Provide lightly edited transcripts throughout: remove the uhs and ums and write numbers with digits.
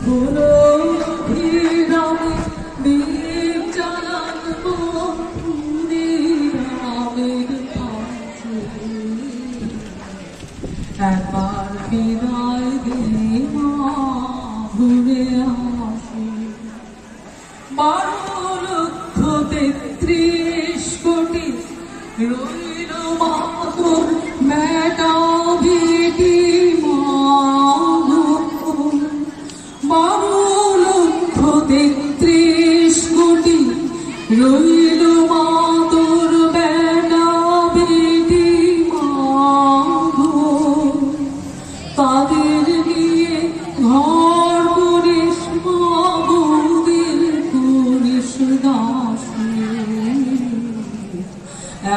হলো অভিরামে দীপ জ্বালাবো রামের কাছে। একবার বিদায় দে মা, ঘুরে আসি। 12,33,000,000 রইল মা তোর বেটা বেটি মা। 12,33,000,000 রইল মা তোর বেটা বেটি মা। তাদের নিয়ে ঘর করিস মা, বৌদির করিস দাসী।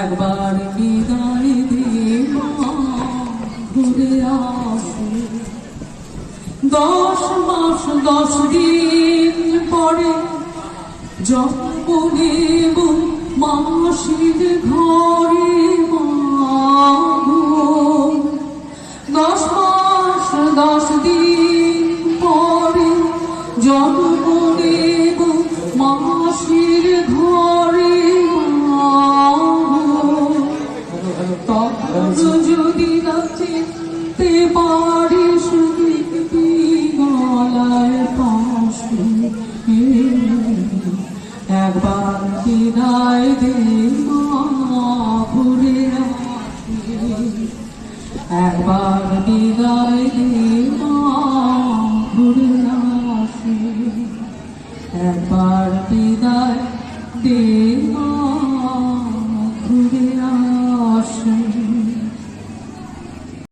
একবার বিদায় দে মা, ঘুরে আসি। 10 মাস 10 দিন পরে জন্ম নেব মাসির ঘরে মা। 10 মাস 10 দিন পরে জন্ম নেব মাসির ঘরে মা। তখন যদি না চিনতে পারিস দেখবি গলায় ফাঁসি। একবার বিদায়